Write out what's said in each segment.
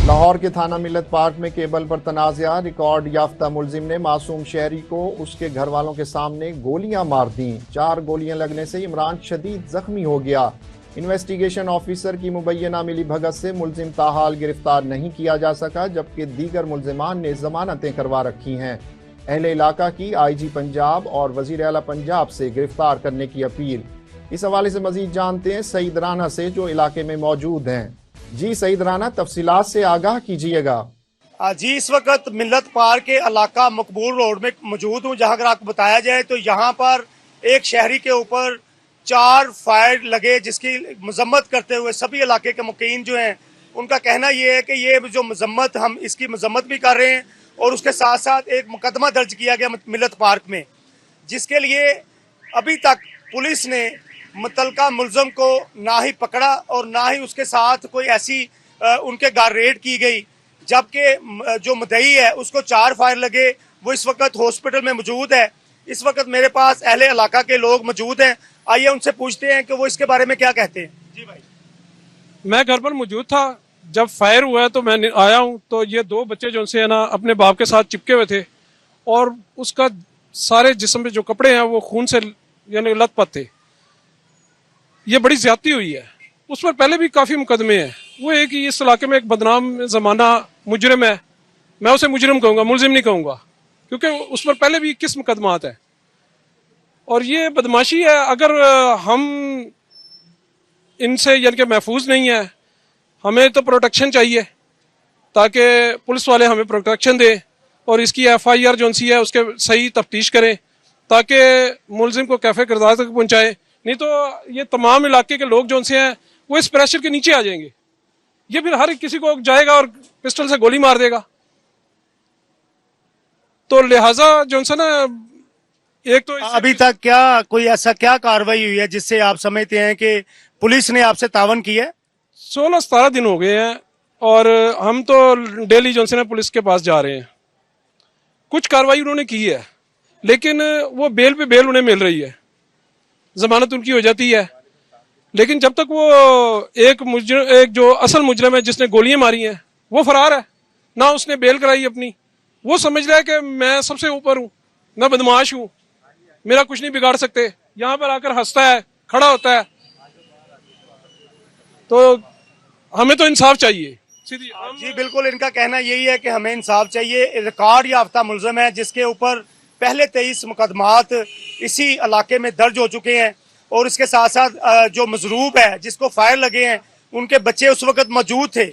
लाहौर के थाना मिल्लत पार्क में केबल पर तनाज़ा, रिकॉर्ड याफ्ता मुलजिम ने मासूम शहरी को उसके घर वालों के सामने गोलियां मार दी। 4 गोलियां लगने से इमरान शदीद जख्मी हो गया। इन्वेस्टिगेशन ऑफिसर की मुबैना मिली भगत से मुलजिम ताहाल गिरफ्तार नहीं किया जा सका, जबकि दीगर मुलजिमान ने जमानतें करवा रखी हैं। अहले इलाका की IG पंजाब और वजीर आला पंजाब से गिरफ्तार करने की अपील। इस हवाले से मजीद जानते हैं सईद राना से, जो इलाके में मौजूद हैं। जी सईद राना, तफसीलात से आगाह कीजिएगा। जी, इस वक्त मिल्लत पार्क के इलाका मकबूल रोड में मौजूद हूँ, जहाँ अगर आपको बताया जाए तो यहाँ पर एक शहरी के ऊपर 4 फायर लगे, जिसकी मजम्मत करते हुए सभी इलाके के मुकीन जो हैं उनका कहना ये है कि ये जो मजम्मत, हम इसकी मजम्मत भी कर रहे हैं और उसके साथ साथ एक मुकदमा दर्ज किया गया मिल्लत पार्क में, जिसके लिए अभी तक पुलिस ने मुतलका मुलजम को ना ही पकड़ा और ना ही उसके साथ कोई ऐसी उनके घर रेड की गई, जबकि जो मुद्दई है उसको 4 फायर लगे। वो इस वक्त हॉस्पिटल में मौजूद है। इस वक्त मेरे पास अहले इलाका के लोग मौजूद हैं, आइए उनसे पूछते हैं कि वो इसके बारे में क्या कहते हैं। जी भाई, मैं घर पर मौजूद था जब फायर हुआ है, तो मैं आया हूँ तो ये 2 बच्चे जो से है ना अपने बाप के साथ चिपके हुए थे और उसका सारे जिस्म पे जो कपड़े हैं वो खून से यानी लथपथ थे। ये बड़ी ज्यादती हुई है। उस पर पहले भी काफी मुकदमे हैं। वो है कि इस इलाके में एक बदनाम जमाना मुजरिम है, मैं उसे मुजरिम कहूंगा, मुलजिम नहीं कहूंगा, क्योंकि उस पर पहले भी 21 मुकदमात है और ये बदमाशी है। अगर हम इनसे यानी कि महफूज नहीं है, हमें तो प्रोटेक्शन चाहिए ताकि पुलिस वाले हमें प्रोटेक्शन दें और इसकी FIR जो सी है उसके सही तफ्तीश करें ताकि मुलजिम को कैफे किरदार तक पहुंचाए। नहीं तो ये तमाम इलाके के लोग जो से हैं वो इस प्रेशर के नीचे आ जाएंगे। ये फिर हर किसी को जाएगा और पिस्टल से गोली मार देगा। तो लिहाजा जो ना, एक तो अभी तक क्या कोई ऐसा क्या कार्रवाई हुई है जिससे आप समझते हैं कि पुलिस ने आपसे तावन किया है? 16-17 दिन हो गए हैं और हम तो डेली जो है पुलिस के पास जा रहे हैं। कुछ कार्रवाई उन्होंने की है लेकिन वो बेल पे बेल उन्हें मिल रही है, जमानत उनकी हो जाती है, लेकिन जब तक वो एक जो असल मुजरिम है जिसने गोलियां मारी हैं वो फरार है, ना उसने बेल कराई अपनी। वो समझ रहा है कि मैं सबसे ऊपर हूं, मैं बदमाश हूं, मेरा कुछ नहीं बिगाड़ सकते। यहां पर आकर हंसता है, खड़ा होता है। तो हमें तो इंसाफ चाहिए। जी बिल्कुल, इनका कहना यही है कि हमें इंसाफ चाहिए। रिकॉर्ड याफ्ता मुलजिम है जिसके ऊपर पहले 23 मुकदमात इसी इलाके में दर्ज हो चुके हैं और इसके साथ साथ जो मजरूब है जिसको फायर लगे हैं उनके बच्चे उस वक्त मौजूद थे।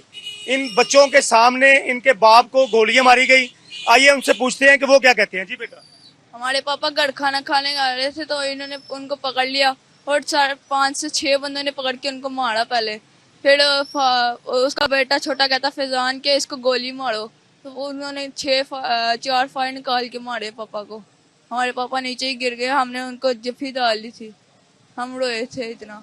इन बच्चों के सामने इनके बाप को गोलियां मारी गई। आइए उनसे पूछते हैं कि वो क्या कहते हैं। जी बेटा, हमारे पापा घर खाना खाने आ रहे थे तो इन्होंने उनको पकड़ लिया और 5 से 6 बंदों ने पकड़ के उनको मारा पहले। फिर उसका बेटा छोटा कहता फैजान के इसको गोली मारो, तो उन्होंने 4 फायर निकाल के मारे पापा को। हमारे पापा नीचे ही गिर गए, हमने उनको जफ्फी डाली थी, हम रोए थे इतना।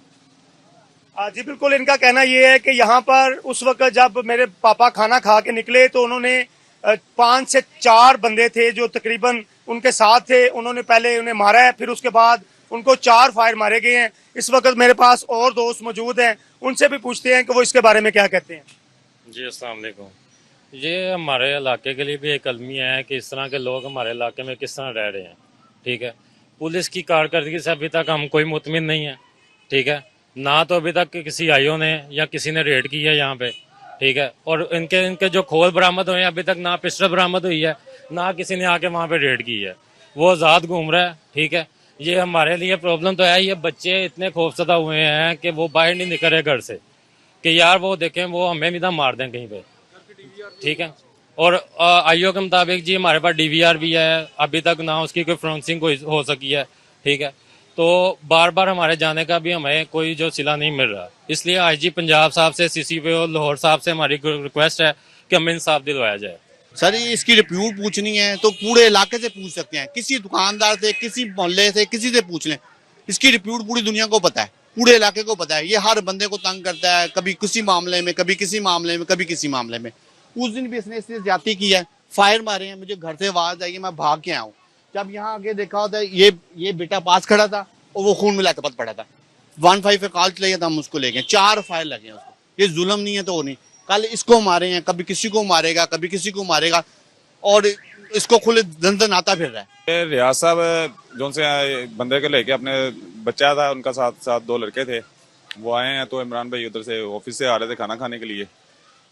जी बिल्कुल, इनका कहना ये है कि यहाँ पर उस वक्त जब मेरे पापा खाना खा के निकले तो उन्होंने 5 से 4 बंदे थे जो तकरीबन उनके साथ थे, उन्होंने पहले उन्हें मारा है, फिर उसके बाद उनको 4 फायर मारे गए हैं। इस वक्त मेरे पास और दोस्त मौजूद हैं, उनसे भी पूछते हैं कि वो इसके बारे में क्या कहते हैं। जी अस्सलाम वालेकुम। ये हमारे इलाके के लिए भी एक अलमिया है कि इस तरह के लोग हमारे इलाके में किस तरह रह रहे हैं। ठीक है, पुलिस की कारकर्दगी से अभी तक हम कोई मुतमिन नहीं है। ठीक है, ना तो अभी तक किसी आईओ ने या किसी ने रेड की है यहाँ पे। ठीक है, और इनके जो खोल बरामद हुए हैं अभी तक ना पिस्टल बरामद हुई है, ना किसी ने आके वहाँ पे रेड की है। वो आज़ाद घूम रहा है। ठीक है, ये हमारे लिए प्रॉब्लम तो है। ये बच्चे इतने खौफसदा हुए हैं कि वो बाहर नहीं निकल रहे घर से कि यार वो देखें वो हमें भी ना मार दें कहीं पे। ठीक है, और आईओ के मुताबिक जी हमारे पास DVR भी है, अभी तक ना उसकी कोई फोरेंसिक हो सकी है। ठीक है, तो बार बार हमारे जाने का भी हमें कोई जो सिला नहीं मिल रहा। इसलिए IG पंजाब साहब से, CCP और लाहौर साहब से हमारी रिक्वेस्ट है कि हमें इंसाफ दिलवाया जाए। सर इसकी रिप्यूट पूछनी है तो पूरे इलाके से पूछ सकते हैं, किसी दुकानदार से, किसी मोहल्ले से, किसी से पूछ लें। इसकी रिप्यूट पूरी दुनिया को पता है, पूरे इलाके को पता है। ये हर बंदे को तंग करता है, कभी किसी मामले में, कभी किसी मामले में, कभी किसी मामले में। उस दिन भी इसने इससे ज्यादती की है, फायर मारे हैं, मुझे घर से आवाज आई है, मैं भाग के आया हूँ। जब यहाँ आगे देखा होता है ये बेटा पास खड़ा था और वो खून में लथपथ पड़ा था। 15 पे कॉल चलाई तो हम उसको ले गए, 4 फायर लगे उसको। ये जुल्म नहीं है तो वो नहीं। कल इसको मारे हैं, कभी किसी को मारेगा, कभी किसी को मारेगा, और इसको खुले दंदन आता फिर रहा है। ये रियाज साहब जो से बंदे को लेके अपने बच्चा था उनका साथ 2 लड़के थे, वो आए हैं। तो इमरान भाई उधर से ऑफिस से आ रहे थे खाना खाने के लिए,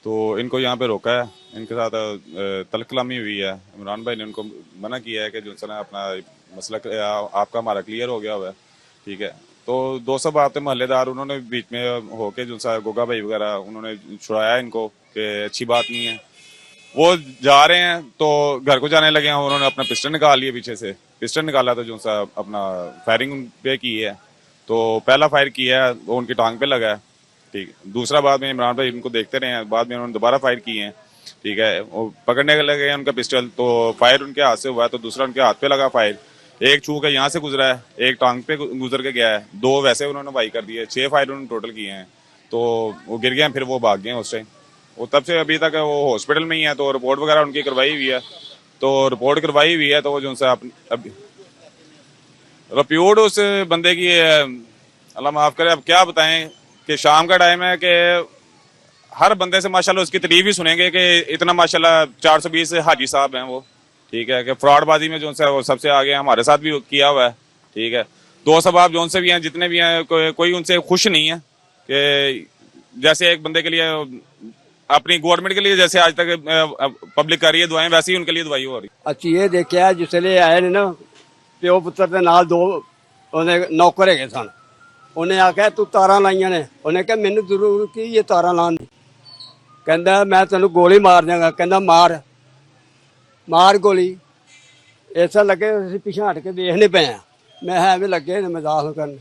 तो इनको यहाँ पे रोका है, इनके साथ तलकलामी हुई है। इमरान भाई ने उनको मना किया है कि जो है अपना मसला आपका हमारा क्लियर हो गया हुआ है, ठीक है। तो 200 बात मोहल्लेदार उन्होंने बीच में होके जो सा गोगा भाई वगैरह उन्होंने छुड़ाया इनको कि अच्छी बात नहीं है। वो जा रहे हैं तो घर को जाने लगे हैं, उन्होंने अपना पिस्टल निकाल लिया, पीछे से पिस्टल निकाला तो जो सा अपना फायरिंग पे की है। तो पहला फायर किया है वो उनकी टांग पे लगा है, ठीक है। दूसरा बाद में इमरान भाई उनको देखते रहे हैं, बाद में उन्होंने दोबारा फायर किए हैं, ठीक है। वो पकड़ने के लगे हैं उनका पिस्टल, तो फायर उनके हाथ से हुआ है, तो दूसरा उनके हाथ पे लगा फायर। एक छू के यहाँ से गुजरा है, एक टांग पे गुजर के गया है, 2 वैसे उन्होंने वाई कर दिए, 6 फायर उन्होंने टोटल किए हैं। तो वो गिर गए, फिर वो भाग गए उस टाइम। वो तब से अभी तक वो हॉस्पिटल में ही है, तो रिपोर्ट वगैरह उनकी करवाई हुई है, तो रिपोर्ट करवाई हुई है। तो वो जो सा अभी रिपोर्ट उस बंदे की अल्लाह माफ करे, अब क्या बताएं कि शाम का टाइम है कि हर बंदे से माशाल्लाह उसकी तारीफ ही सुनेंगे कि इतना माशाल्लाह 420 हाजी साहब हैं वो, ठीक है, कि फ्रॉडबाजी में जो वो सबसे आगे हैं, हमारे साथ भी किया हुआ है, ठीक है। 2 सबाब जो से भी हैं, जितने भी हैं, कोई उनसे खुश नहीं है कि जैसे एक बंदे के लिए अपनी गवर्नमेंट के लिए जैसे आज तक पब्लिक कर रही है दुआएं, वैसे ही उनके लिए दुआई हो रही। अच्छी ये देखिया जिसले आए ने ना प्यो पुत्र ਦੇ ਨਾਲ 2 ਉਹਨੇ ਨੌਕਰ ਹੈਗੇ ਸਨ। ਉਹਨੇ ਆਖਿਆ ਤੂੰ ਤਾਰਾਂ ਲਾਈਆਂ ਨੇ, ਉਹਨੇ ਕਿਹਾ ਮੈਨੂੰ ਜ਼ਰੂਰ ਕੀ ਇਹ ਤਾਰਾਂ ਲਾਉਣ ਦੀ। ਕਹਿੰਦਾ ਮੈਂ ਤੈਨੂੰ ਗੋਲੀ ਮਾਰ ਦਿਆਂਗਾ। ਕਹਿੰਦਾ ਮਾਰ ਗੋਲੀ। ਐਸਾ ਲੱਗੇ ਅਸੀਂ ਪਿੱਛੇ ਹਟ ਕੇ ਦੇਖਣੇ ਪਏ ਆ। ਮੈਂ ਐਵੇਂ ਲੱਗੇ ਨੇ ਮਜ਼ਾਕ ਕਰਨ।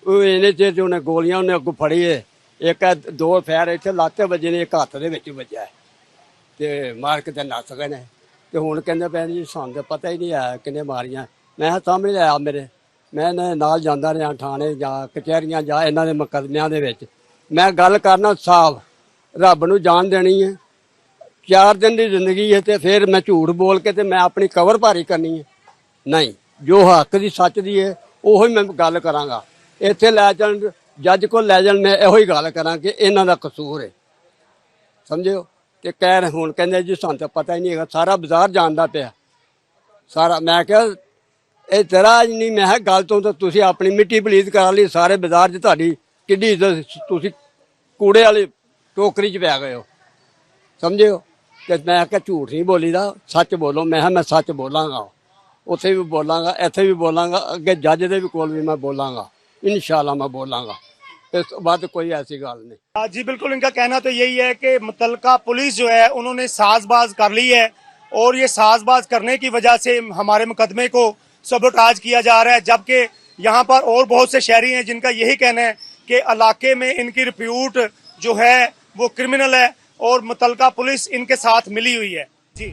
ਉਹ ਇਹਨੇ ਚ ਉਹਨੇ ਗੋਲੀਆਂ ਉਹਨੇ ਅੱਗੋਂ ਫੜੀ ਏ, ਇੱਕ 2 ਫੈਰ ਇੱਥੇ ਲੱਤ ਵੱਜੇ ਨੇ, ਇੱਕ ਹੱਥ ਦੇ ਵਿੱਚ ਵੱਜਾ ਤੇ ਮਾਰ ਕੇ ਤੇ ਨੱਸ ਗਏ ਨੇ। ਤੇ ਹੁਣ ਕਹਿੰਦੇ ਪਏ ਜੀ ਸਾਨੂੰ ਤਾਂ ਪਤਾ ਹੀ ਨਹੀਂ ਆਇਆ ਕਿੰਨੇ ਮਾਰੀਆਂ। ਮੈਂ ਸਾਹਮਣੇ ਆਇਆ ਮੇਰੇ, ਮੈਂ ਇਹਨਾਂ ਨਾਲ ਜਾਂਦਾ ਰਿਹਾ ਥਾਣੇ ਜਾਂ ਕਚਹਿਰੀਆਂ ਜਾਂ ਇਹਨਾਂ ਦੇ ਮੁਕੱਦਮਿਆਂ ਦੇ ਵਿੱਚ। ਮੈਂ ਗੱਲ ਕਰਨਾ ਸਾਫ਼, ਰੱਬ ਨੂੰ ਜਾਨ ਦੇਣੀ ਹੈ। 4 ਦਿਨ ਦੀ ਜ਼ਿੰਦਗੀ ਹੈ ਤੇ ਫਿਰ ਮੈਂ ਝੂਠ ਬੋਲ ਕੇ ਤੇ ਮੈਂ ਆਪਣੀ ਕਬਰ ਭਾਰੀ ਕਰਨੀ ਹੈ? ਨਹੀਂ, ਜੋ ਹੱਕ ਦੀ ਸੱਚ ਦੀ ਹੈ ਉਹੀ ਮੈਂ ਗੱਲ ਕਰਾਂਗਾ। ਇੱਥੇ ਲੈ ਜਾਣ ਜੱਜ ਕੋਲ ਲੈ ਜਾਣ, ਮੈਂ ਇਹੋ ਹੀ ਗੱਲ ਕਰਾਂ ਕਿ ਇਹਨਾਂ ਦਾ ਕਸੂਰ ਹੈ, ਸਮਝਿਓ। ਤੇ ਕਹਿ ਰਹੇ ਹੁਣ ਕਹਿੰਦੇ ਜੀ ਸਾਨੂੰ ਤਾਂ ਪਤਾ ਹੀ ਨਹੀਂ ਹੈਗਾ, ਸਾਰਾ ਬਾਜ਼ਾਰ ਜਾਣਦਾ ਪਿਆ ਸਾਰਾ। ਮੈਂ ਕਿਹਾ ਇਹ ਤੇਰਾ ਨਹੀਂ, ਮੈਂ ਕਿਹਾ ਗੱਲ ਤੋਂ ਤਾਂ ਤੁਸੀਂ ਆਪਣੀ ਮਿੱਟੀ ਪਲੀਤ ਕਰਾ ਲਈ, ਸਾਰੇ ਬਾਜ਼ਾਰ 'ਚ ਤੁਹਾਡੀ ਕਿੱਡੀ ਇੱਜ਼ਤ, ਤੁਸੀਂ ਕੂੜੇ ਵਾਲੀ ਟੋਕਰੀ 'ਚ ਪੈ ਗਏ ਹੋ, ਸਮਝਿਓ। ਤੇ ਮੈਂ ਕਿਹਾ ਝੂਠ ਨਹੀਂ ਬੋਲੀਦਾ, ਸੱਚ ਬੋਲੋ। ਮੈਂ ਕਿਹਾ ਮੈਂ ਸੱਚ ਬੋਲਾਂਗਾ, ਉੱਥੇ ਵੀ ਬੋਲਾਂਗਾ, ਇੱਥੇ ਵੀ ਬੋਲਾਂਗਾ, ਅੱਗੇ ਜੱਜ ਦੇ ਵੀ ਕੋਲ ਵੀ मैं बोलांगा, इंशाल्लाह मैं बोलांगा। इस बात कोई ऐसी गल नहीं। जी बिल्कुल, इनका कहना तो यही है कि मुतलका पुलिस जो है उन्होंने साजबाज कर ली है, और ये साजबाज करने की वजह से हमारे मुकदमे को सबोटाज किया जा रहा है। जबकि यहाँ पर और बहुत से शहरी हैं जिनका यही कहना है कि इलाके में इनकी रिप्यूट जो है वो क्रिमिनल है, और मुतलका पुलिस इनके साथ मिली हुई है। जी।